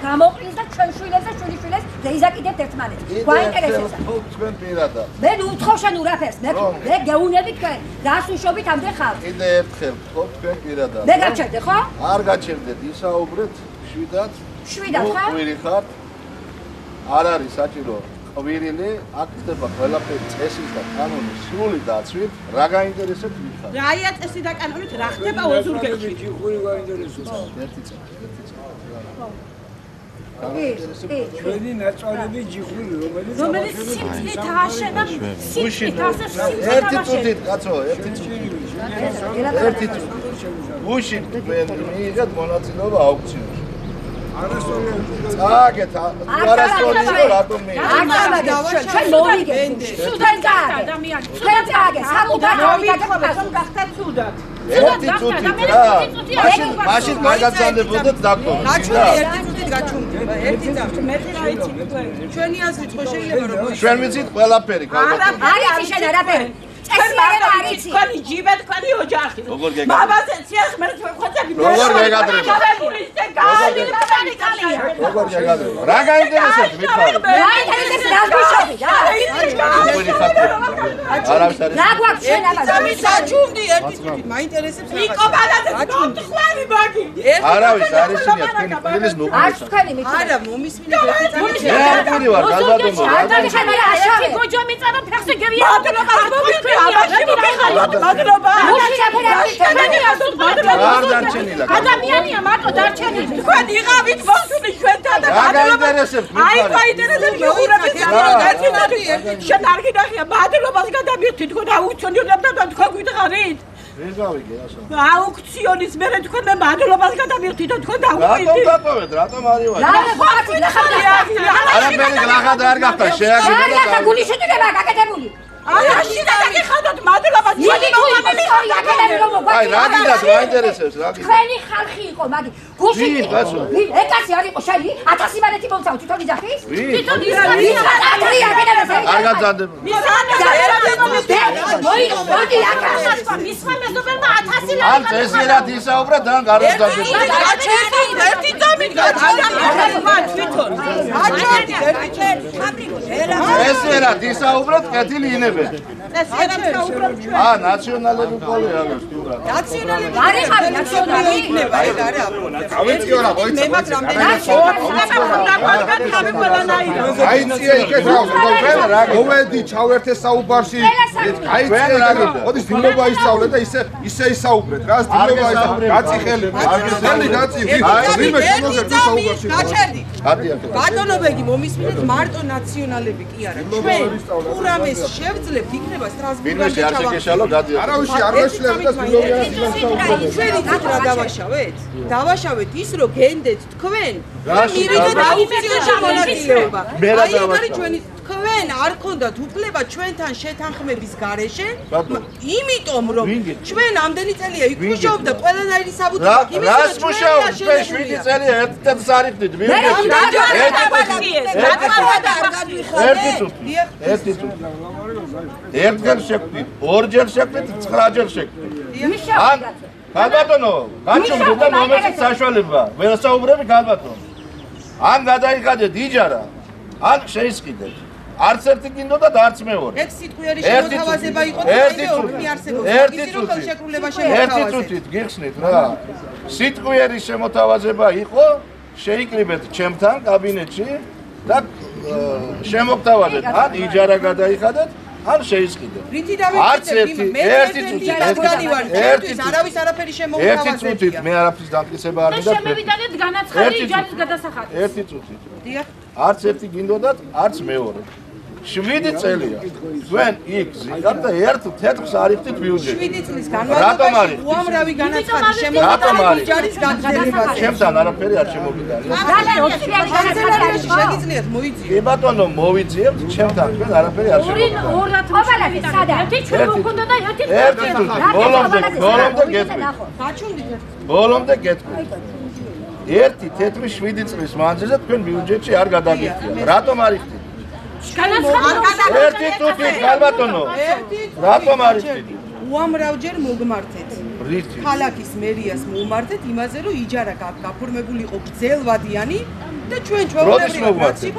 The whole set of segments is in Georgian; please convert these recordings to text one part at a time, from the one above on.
გამოყრილს და ჩვენ შვილებს და შვილიშვილებს დაიზაკიდებთ ერთმანეთს. გვაინტერესებს. თქვენ პირადად. მე უთხო შენ ურაფერს, მე გეუნები თქვენ. რას უშვებით ამდენ ხალხს? კიდე ერთხელ ვთქვი თქვენ პირადად. მე გაჩერდე ხო? არ გაჩერდეთ, ისაუბრეთ შვიდად. შვიდად ხარ? ყვირი ხართ. არ არის საჭირო ყვირილი, აქ ხდება ყველაფერი წესის და კანონის სრული დაცვით, რა გაინტერესებს ვიხარ. რაია წესი და კანონით რა ხდება ოზურგეთში? ყვირი გაინტერესებს. ერთი წელი. ჩვენი ნაწყვეტები ჯიხვილი რომელიც სიმწლით ააშენა სიმწლით ასე სიმწლით ერთი წუთით კაცო ერთი წუთით უშინ თქვენ მიიღეთ მონაწილეობა აუქციონში წააგეთ არასწორია რატომ მიიღეთ ჩვენ მოვიგეთ სუდან ადამიანი ჩვენ წააგეთ სამუდამ მოვიგეთ რომ გახდა სუდად ერთი წუთით რა მაშინ მაგაცანდებოდეთ დაქტორ გაჩვენე ერთი წუთით გაჩვენე ერთი წუთი მეტი რა იცი ჩვენი აზრით ხო შეიძლება რომ ჩვენ ვიცით ყველაფერი არა არის შენ არაფერი წესიერება არ იცი თქვენი ჯიბე თქვენი ოჯახი მამაზე სიახმერს ხოცები როგორ გეგადრება როგორ გეგადრება რა გაინტერესებს მითხარი გაინტერესებს რა გუშობი რა არავის არის რა გვაქვს შენ ამას საჩუმდი ერთი წუთით მაინტერესებს რა ნიკო ბალაძე თქვენი ბაგი არავის არის შენია თქვენი პირის ნუყურს არც თქვენი მითხარი არა მომისმინე ერთი წუთით მე არ ვირი ვარ გაზადო არ შენ არა ერთი გოჯო მიწადა ფეხზე გევია მადლობა არ დარჩენილა ადამიანია მარტო დარჩენილი თქვენ იღავით მოსული ჩვენთან და გაინტერესებს აი გაინტერესებს მეურვებით შენ არ გინახია მადლობას გადამიხდი თქვენ აუქციონირებდა და თქვენ გვითხარით ვერ გავიგე ასო აუქციონის მერე თქვენ მე მადლობას გადამიხდი და თქვენ დაუყიდით რატომ დაპოვეთ რატომ არივარ არაფერი გლახად არ გახდა შეაგებოდა და გული შეჭრება გაკეთებული არაში და გიხადოთ მადლობას მოდი გული აკადემი რომ აი რა გინდათ გაინტერესებს რა გინდათ თქვენი ხალხი იყო მაგი გულში ეკაცი არ იყო შალი 1000 მანეთი მომცავ თვითონ იძახის თვითონ არ გაძანდება მოდი აკაცი მისმა მეზობელმა 1000 ლარი ან წესიერად ისაუბრა და გაროს დაძებდა ერთი წამით გაჩვენე თვითონ წესიერად ისაუბროთ კეთილი ინებენ წესიერად საუბრობ ჩვენ ნაციონალები ყოლე არის თურა ნაციონალები არ იხარ ნაციონალები იქნება ეგ არის გავიწიორა მე მაგრამ აიწია იქეთ რა მოვედი ჩავერთე საუბარში აიწია ოდი დილობა ისწავლე და ისე ისაუბრეთ რა დილობა ისაუბრეთ გაწი ხელი გაწი ვიმე შემოგერ საუბარში გაჩერდი ადია ბატონობეგი მომისმინეთ მარტო ნაციონალები კი არა ჩვენ ურამეს შევძლებთ იქნება სტრასბურგში არ შეგეშალო გადიო არავისი არ შეშლებ და დილობა ჩვენი ცით რა დავაშავეთ დავაშავეთ ის რომ გენდეთ თქვენ მირიდეთ აუქციონში მონაწილეობა აი ეგ არის ჩვენი თქვენ არ ქონდათ უფლება ჩვენთან შეთანხმების გარეშე იმიტომ რომ ჩვენ ამდენი წელია იქ მუშაობდა ყველანაირი საბუთო რას მუშაობ ჩვენ 7 წელია ერთ-ერთს არ იყდით ერთგან შეკვდით ორჯერ შეკვდით 9ჯერ შეკვდით ან გალბატონო გაჩუმდით და მომეცით საშუალება ვერასაუბრები გალბატონო ან გადაიხადეთ იჯარა ან შეისყიდეთ არც ერთი გინდოდა და არც მეორე ეგ სიტყვიერი შემოთავაზება იყო და ორნი არსებობს ერთი წუთით გიხსნით რა სიტყვიერი შემოთავაზება იყო შეიკრიბეთ ჩემთან კაბინეტში და შემოგთავაზეთ ან იჯარა გადაიხადეთ ან შეისყიდეთ რითი დავიქცეთ ერთი წუთით არავის არაფერი შემოთავაზებია ერთი წუთით მე არაფრის დამტკიცება არ მინდა და შემევიდანეთ განაცხადი იჯარის გადასახადს ერთი წუთით არც ერთი გინდოდათ არც მეორე 7 წელია თქვენ იქ ზიგართ და ერთ თეთრს არ იყდით ბიუჯეტში 7 წლის განმავლობაში უამრავი განაცხადი შემოთავაზა იჯარის გაგრძელებაზე ჩემთან არაფერი არ შემოგიდარია შეგიძლიათ მოიძიოთ კი ბატონო მოვიძიებთ ჩემთან თქვენ არაფერი არ შემოგიდარია ერთი ჩვენ მოგონდა და ერთი ბოლომდე გეტყვი ბოლომდე გეტყვი ერთი თეთრი 7 წლის მანძილზე თქვენ ბიუჯეტში არ გადაგიხდით რატომ არ იყდით ერთი წუთით გალბატონო რატომ არ იყდით უამრავჯერ მოგმართეთ რითი ქალაქის მერიას მოვმართეთ იმაზე რომ იჯარა გაფორმებული იყო გრძელვადიანი და ჩვენ როდის მოგვაწე?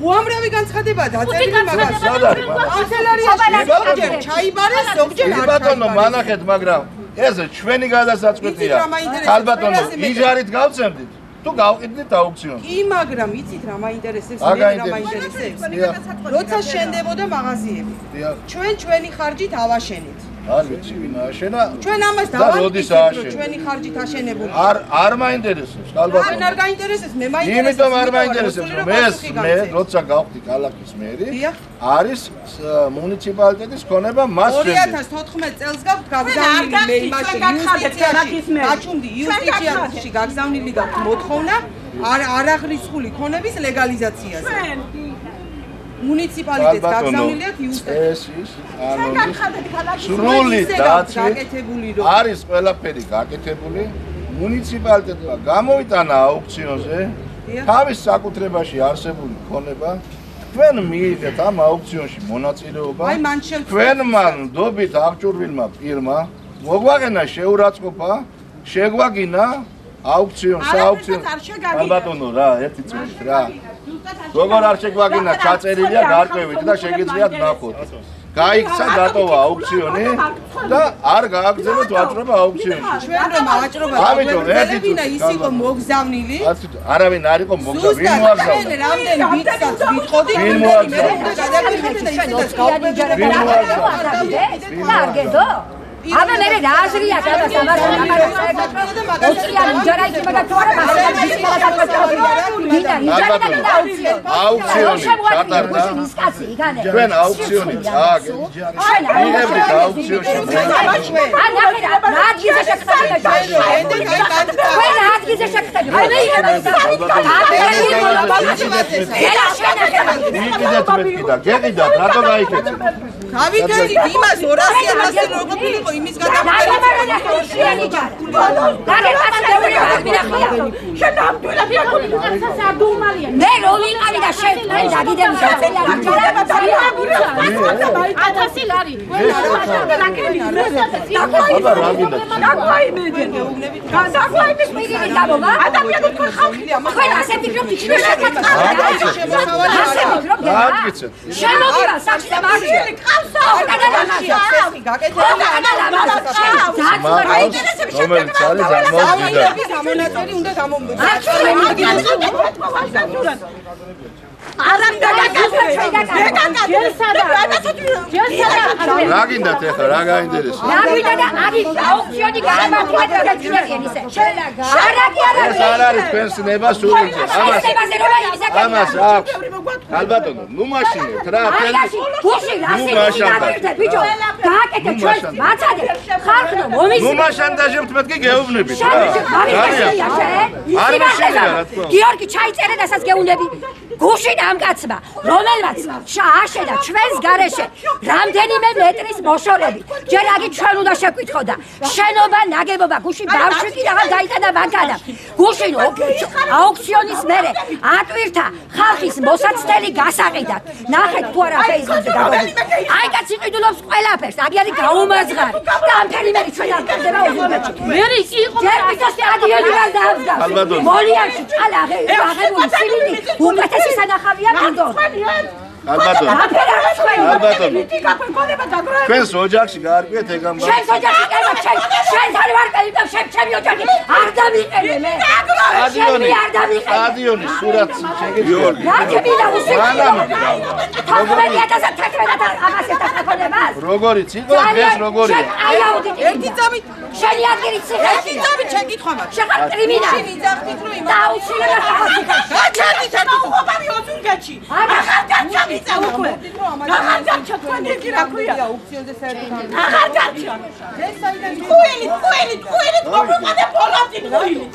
უამრავი განცხადება დაწერილი მაგას. სადაც? კანცელარიაში ჩაიბარეს ზოგჯერ არ ბატონო, მანახეთ, მაგრამ ეს ჩვენი გადასაწყვეტია. ხალბატონო, იჯარით გავცემდით. თუ გავყიდით აუქციონს. კი, მაგრამ იცით რა მაინტერესებს, მე რა მაინტერესებს? როცა შენდებოდა მაღაზიები. ჩვენი ხარჯით ავაშენით. არ ვიცი, ვინ ააშენა. ჩვენ ამას დავაყიდეთ, რომ ჩვენი ხარჯით აშენებული. არ მაინტერესებს, ხალბატონო. არ გაინტერესებს, მე მაინტერესებს. იმიტომ არ მაინტერესებს, რომ მე როცა გავხდი ქალაქის მერი, არის მუნიციპალიტეტის ქონება მას შემდეგ. 2014 წელს გაქვთ გაგზავნილი მე იმაში იუსტიციაში. გაჩუნდი იუსტიციაში გაგზავნილი გაქვთ მოთხოვნა არ აღრიცხული ქონების ლეგალიზაციაზე. მუნიციპალიტეტს გაგზავნილი აქვს იუსტიციაში. სრული დაცვით არის ყველაფერი გაკეთებული. მუნიციპალიტეტმა გამოიტანა აუქციონზე თავის საკუთრებაში არსებული ქონება. თქვენ მიიღეთ ამ აუქციონში მონაწილეობა. თქვენმა ნდობით აღჭურვილმა პირმა მოგვაყენა შეურაცხყოფა, შეგვაგინა აუქციონს, ბატონო რა, ერთი წუთით რა. როგორ არ შეგვაგინა, ჩაწერილია გარკვევით და შეგიძლიათ ნახოთ. გაიქცა დატოვა აუქციონი და არ გააგრძელოთ ვაჭრობა აუქციონში. ჩვენ რომ ავაჭრობა დაგვეფერებინა ის იყო მოგზავნილი. არავინ არ იყო მოგზავნილი. ვინ მოაგზავნა? რამდენი ვიცაც ვიტყოდი, მე უნდა გადაგიფრინდე და ისედაც გავგებარებ. კარგედო? აბა მე რა აზრია სადაც ამას ოქციონი ჯარა იქნება და თუ არა მასალა ისმარა აუქციონი ჩატარდა ჩვენ აუქციონი წააგეთ იღებდით აუქციონში ან ახლა რა გიზა შეხტები ჩვენ რა გიზა შეხტები მე იღებდი გეყიდათ რატო გაიქეცეთ გავიგეთ იმას 200.000 როგორ მიყო იმის მე რო ვიყავი და შენ დაგიდები რომელიც არის გამონაწერი უნდა გამომდოს. რა გინდათ ახლა რა გაინტერესებს? რა გინდა და არის აუქციონი გამართულად და ძლიერი ისე. შარაკი არ არის. არ არის თქვენს ნებას სულზე. ამას აქვს. ალბათონო, ნუ მაშინეთ რა. გუში რასი გავირთე ბიჭო. გააკეთე ჩვენს მაცადე. ხალხო მომის. ნუ მაშანდაჟებთ მეთქი გეუბნებით რა. არ მაშინია რა თქმა. გიორგი ჩაიწერე და სადაც გეუბნები. გუში ამ კაცმა, რომელმაც შეაშენა ჩვენს გარეშე რამდენიმე მეტრის მოშორებით. ჯერ აგი ჩვენ უნდა შეგვითხოდა. შენობა ნაგებობა გუში ბავშვი კიდევ გაიტანა მანქანა. გუში აუქციონის მერე ატვირთა ხალხის მოსაცდელი გასაყიდად. ნახეთ თუ არა Facebook-ზე დაგოდი. აი კაცი ყიდულობს ყველაფერს. აგი არის გაუმაზღარი. და ამ ფერიმერი ჩვენ არ გქონდება უზურგეთში. მე ის იყო ჯერ პიტოსი ადიელი არ დააბზგა. მოლიანში ჭალაღე აღებული სილინი უკეთესი სანახავია მინდორ. ალბათონო. ჩვენს ოჯახში გაარკვიეთ ეგ ამბავი. ჩვენს ოჯახში კაი შენ არ ვარ კაი და ჩემი ოჯახი არ დამიყენე მე. სტადიონი სურათს შეგიძლიათ. რა ჩემი და უსიყვარულო. ამას ეთახმებას. როგორიც იყო დღეს როგორია. აი აუდიტი. ერთი წამი შენი ადგილი ციხეში. ერთი წამი შენ კითხვა მაქვს. შეხარ კრიმინალი. ვიძახდით რომ იმას. დაუჩილე და ხალხი. რა ჩემი ჩაუღობარი ოზურგეთში. ახალ დაჩა მიწა უკვე. ახალ დაჩა თქვენ ერთი რა ქვია. აუქციონზე საერთოდ. ახალ დაჩა. ეს საიდან ხუილი მოგვიყადე პოლატი ხუილი.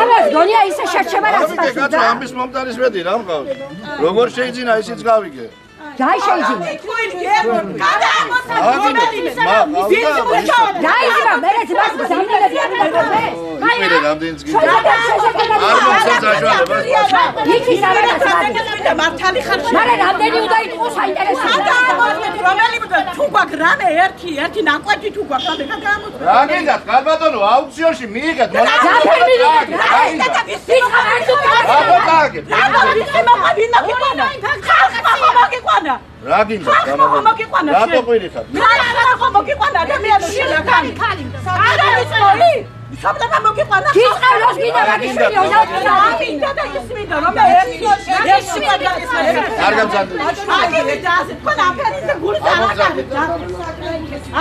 ამას გონია ისე შერჩება რაც ამით კაცო ამის მომტანის ვედი რა მყავს. როგორ შეიძლება ისიც გავიგე. დაი შეიძლება. დაიზმა მერე ძმას გზავნილები არ მოგწე. მერე რამდენიც გიწევს. არ მოგწევს საშუალებას. იცი სამართალი. მართალი ხარ. მერე რამდენი უნდა იყოს საინტერესო. რომელი თუ გვაქვს რამე ერთი ნაკვეთი თუ გვაქვს რამე გადამოწევ. რა გინდათ კარბატონო აუქციონში მიიღეთ რა გინდა გამოგიყვანა რატო ყვირიხარ მოგიყვანა ადამიანო შეხარი ხალი არის სოფლება მოგიყვანა გიწყევლოს გინდა მაგიშვილი მინდა და ისმინდა რომ არ გამზადე აგები დაასე თქვენ აფერიზე გულს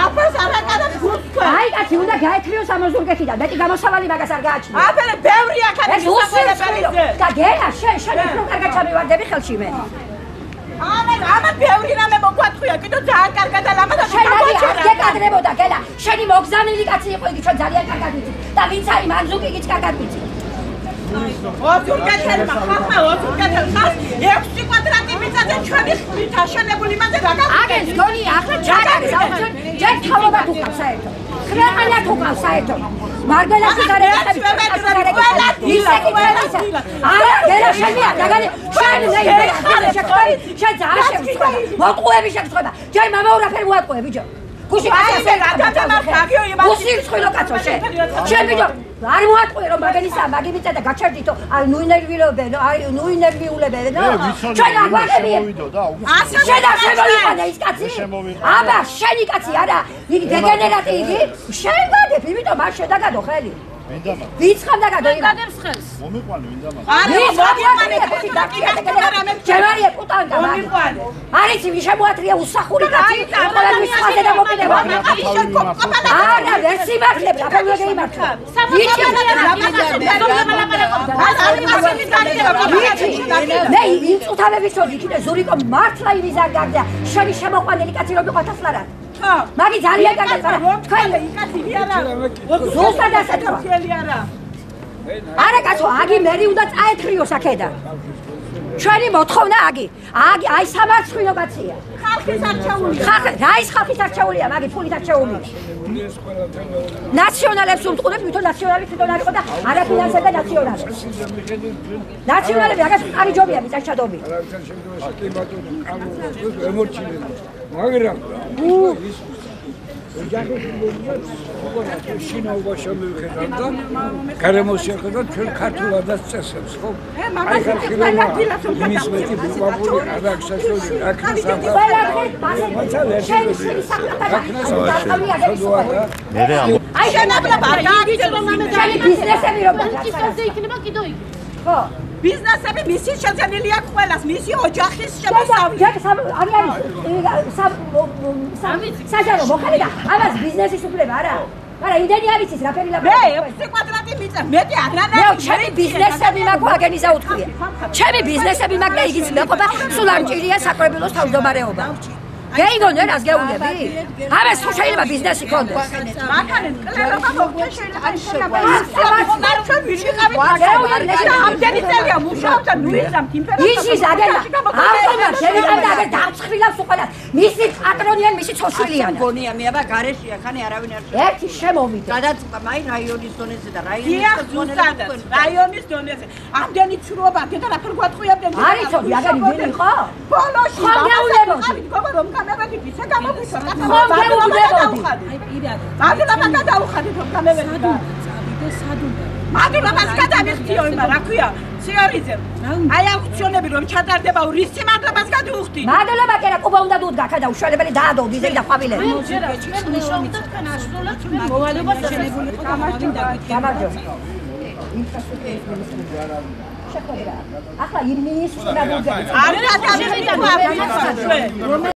აფერს არაკადებს გულს თქვენ აი კაცი უნდა გაეთრიოს ამ ზურგეთიდან მეტი გამოსავალი მაგას არ გააჩნია აფერე ბევრი აქ არის უსაფრებელზე და გენა შენ უფრო კარგად ჩამივარდები ხელში მე ამა ბევრი რამე მოგვათხია კიდო ძალიან კარგად და ლამაზად შენი არ გეკადრებოდა გელა შენი მოგზავნილი კაცი იყო იგი ჩვენ ძალიან კარგად ვიცით და ვინც არის მანზუკი გიც კარგად ვიცით ოზურგეთელმა ხალხმა ოზურგეთელმა 6 კვადრატი მიწაზე ჩვენი ხმით აშენებული იმაზე აგენს გონია ახლა ჩაგარეს ჯერ თავობა თუ ყავს საერთოდ ხრეყანა თუ ყავს საერთოდ მარგველაში გარეთები არა გელა შენია დაგანი შენ ნეი შენ ზაშევსება მოტყუები შეგწყვება ჯერ მამაურაფერ მოატყუე ბიჭო გუში კაცო გუსი წყვილო კაცო შენ ბიჭო არ მოატყუე რომ მაგენისა მაგი მიწა და გაჩერდითო აი ნუინერვილობენ აი ნუინერვიულებენ ჩვენ აგვაგები შენ არ შემოვიყანე ის კაცი აბა შენი კაცი არა იგი დეგენერატი იგი შენ გადებ იმიტომ მარ შედაგადო ხელი ვიცხამ და გადოიღებს ხელს მომიყვანე ვინდა მაგ ჯერარია პუტანკა მომიყვანე არის ვინ შემოათრია უსახური კაცი ყველაფრის ხაზე და მოკიდება არა ვერ სიმართლებ რა ვერ იმართლა მე იმ წუთავების ოდი კიდე ზურიკო მართლა იმის არ გარდა შენი შემოყვანელი კაცი რომ იყო თასლარა მაგი ძალიან კარგად არა თქვენ იკაცილი არა ზუსტად ასეთ არა კაცო აგი მერი უნდა წაეთრიოს აქედან ჩვენი მოთხოვნა აგი აი სამარცხვინო კაცია ხალხის არჩეულია რა ის ხალხის არჩეულია მაგი ფულით არჩეული ნაციონალებს უმტყურებ ვითომ ნაციონალი თვითონ არ იყო და არაფინანსებდა ნაციონალებს ნაციონალები აგას ყარი ჯობია მიწაშადობი მაგრამ შინაობა შემივხედავ და გარემოს შეხედავ ჩვენ ქართულადაც წესებს ხო? აი ხალხილა იმის მეტი ბუბაბული არ აქვს საშუალება აქნას აი შენაბლაბა გააგიწევ რომ ამედანი ბიზნესები რომ ისე იქნება კიდო იქ ხო ბიზნესები მისი შეძენილი აქვს ყველას მისი ოჯახის შემოსავლი საჯარო მოხალე და ამას ბიზნესის უფლება არა მაგრამ იმდენი არის ის რაფერი მე 6 კვადრატი მიწა მეტი აღრანა ჩემი ბიზნესები მაქვს აგენიზა უთქვია ჩემი ბიზნესები მაქვს და იგიც მეყოფა სულ არ მჭირია საკრებულოს თავმჯდომარეობა გეიგონე რას გეუნები? ამას თუ შეიძლება ბიზნესი ქონდეს. მაგალითად, კლერობა მოგწეს შეიძლება ჩვენ ვიშიყავით ამდენი წელია მუშაობდა ნუიზამთ იმპერატორს. იცის აგენა. ავტომატ შევიყავდა აგერ დამცხვილავს უყალას. მისი პატრონიან, მისი ცოცხლიან. გონია მე აბა გარეშია ხანი არავინ არ ერთი შემოვიდა. გადაწყდა მაი რაიონის დონეზე და რაიონის დონეზე. ამდენი ცრუობა და რაფერ გვატყუებდნენ. არიცო, აგერი ვინ იყო? ბოლოში. ხომ გეულებოდი. რომ გამებედი ისე გამოგვიშვა. ხომ გეულებოდი. მაგალითად გადაუხადით რომ გამებედი. მაგალითად გადამიხდიო იმა რა ქვია? სიორიძე. აი აუქციონები რომ ჩატარდება რის სიმართლებას გადაუხდით. მაგალითად კერა კუბა უნდა დუდგა ქადა უშუალებელი დაადო დიზელი და ყვავილები. მოვალეობას შენებული იყო გამარჯობა. ახლა იმ მინისტრს რა დუდგა? არ გადამიხდით.